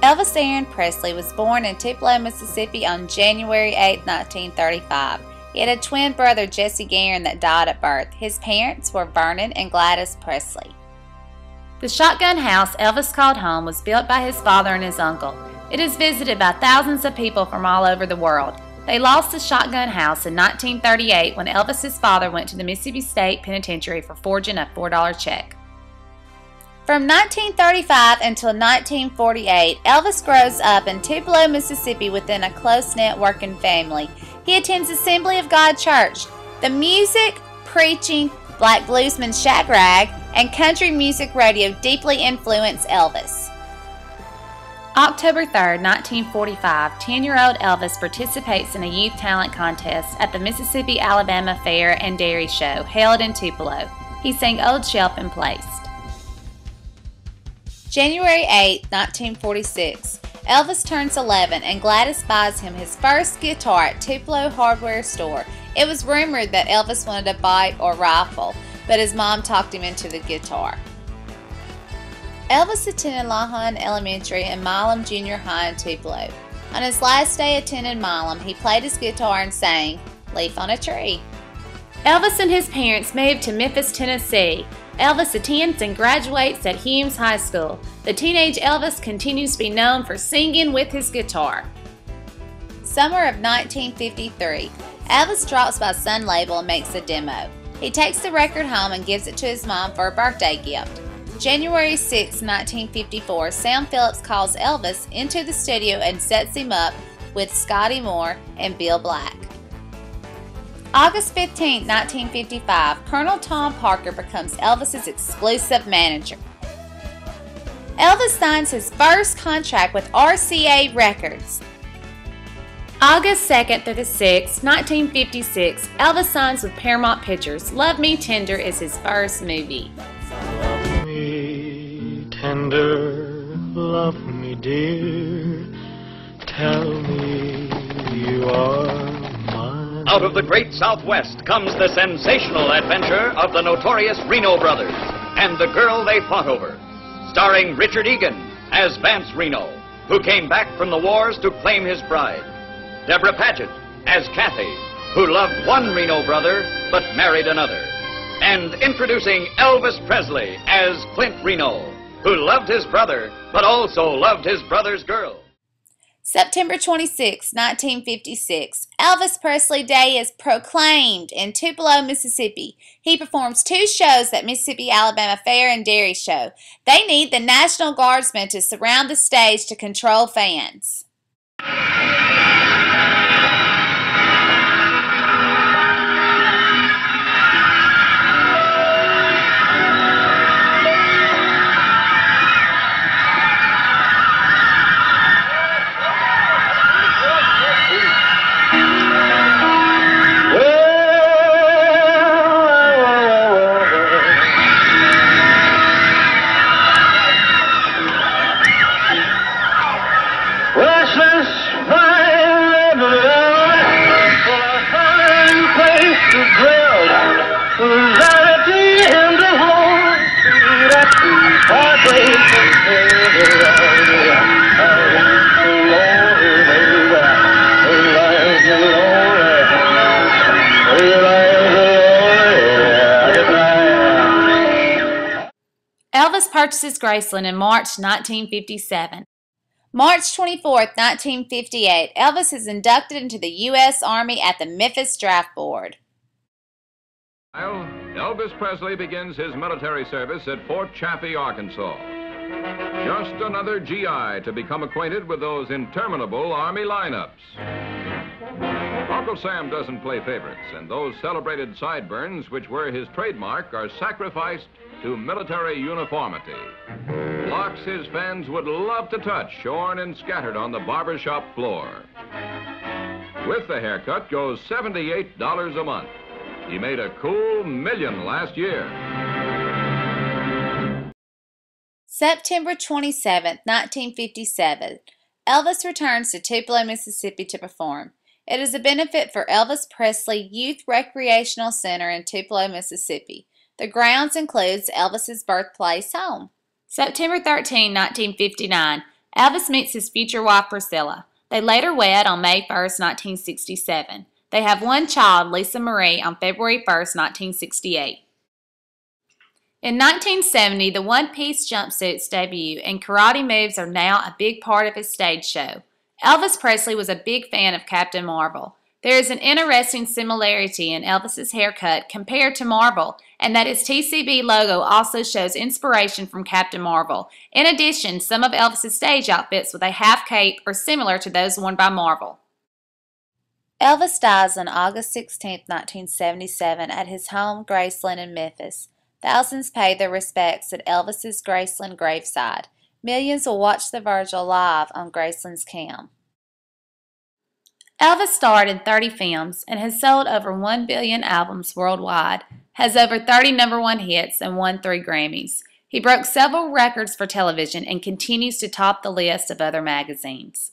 Elvis Aaron Presley was born in Tupelo, Mississippi on January 8, 1935. He had a twin brother, Jesse Guerin, that died at birth. His parents were Vernon and Gladys Presley. The shotgun house Elvis called home was built by his father and his uncle. It is visited by thousands of people from all over the world. They lost the shotgun house in 1938 when Elvis's father went to the Mississippi State Penitentiary for forging a $4 check. From 1935 until 1948, Elvis grows up in Tupelo, Mississippi within a close-knit working family. He attends Assembly of God Church. The music, preaching, black bluesman Shagrag, and country music radio deeply influenced Elvis. October 3, 1945, 10-year-old Elvis participates in a youth talent contest at the Mississippi-Alabama Fair and Dairy Show held in Tupelo. He sang Old Shelf and placed. January 8, 1946, Elvis turns 11 and Gladys buys him his first guitar at Tupelo hardware store. It was rumored that Elvis wanted a bike or rifle, but his mom talked him into the guitar. Elvis attended Lawhon Elementary and Milam Junior High in Tupelo. On his last day attending Milam, he played his guitar and sang "Leaf on a Tree." Elvis and his parents moved to Memphis, Tennessee. Elvis attends and graduates at Humes High School. The teenage Elvis continues to be known for singing with his guitar. Summer of 1953, Elvis drops by Sun Label and makes a demo. He takes the record home and gives it to his mom for a birthday gift. January 6, 1954, Sam Phillips calls Elvis into the studio and sets him up with Scotty Moore and Bill Black. August 15, 1955, Colonel Tom Parker becomes Elvis's exclusive manager. Elvis signs his first contract with RCA Records. August 2nd through the 6th, 1956, Elvis signs with Paramount Pictures. Love Me Tender is his first movie. Love me tender, love me dear, tell me you are. Out of the great Southwest comes the sensational adventure of the notorious Reno brothers and the girl they fought over. Starring Richard Egan as Vance Reno, who came back from the wars to claim his bride. Deborah Paget as Kathy, who loved one Reno brother but married another. And introducing Elvis Presley as Clint Reno, who loved his brother but also loved his brother's girl. September 26, 1956, Elvis Presley Day is proclaimed in Tupelo, Mississippi. He performs 2 shows at Mississippi-Alabama Fair and Dairy Show. They need the National Guardsmen to surround the stage to control fans. Elvis purchases Graceland in March 1957. March 24, 1958, Elvis is inducted into the U.S. Army at the Memphis Draft Board. Elvis Presley begins his military service at Fort Chaffee, Arkansas. Just another GI to become acquainted with those interminable Army lineups. Uncle Sam doesn't play favorites, and those celebrated sideburns, which were his trademark, are sacrificed to military uniformity. Locks his fans would love to touch, shorn and scattered on the barbershop floor. With the haircut goes $78 a month. He made a cool $1 million last year. September 27, 1957, Elvis returns to Tupelo, Mississippi to perform. It is a benefit for Elvis Presley Youth Recreational Center in Tupelo, Mississippi. The grounds includes Elvis's birthplace home. September 13, 1959, Elvis meets his future wife Priscilla. They later wed on May 1st, 1967. They have one child, Lisa Marie, on February 1st, 1968. In 1970, the one-piece jumpsuits debut, and karate moves are now a big part of his stage show. Elvis Presley was a big fan of Captain Marvel. There is an interesting similarity in Elvis's haircut compared to Marvel, and that his TCB logo also shows inspiration from Captain Marvel. In addition, some of Elvis's stage outfits with a half cape are similar to those worn by Marvel. Elvis dies on August 16, 1977 at his home, Graceland in Memphis. Thousands paid their respects at Elvis's Graceland graveside. Millions will watch the Virgil live on Graceland's cam. Elvis starred in 30 films and has sold over 1 billion albums worldwide, has over 30 #1 hits, and won 3 Grammys. He broke several records for television and continues to top the list of other magazines.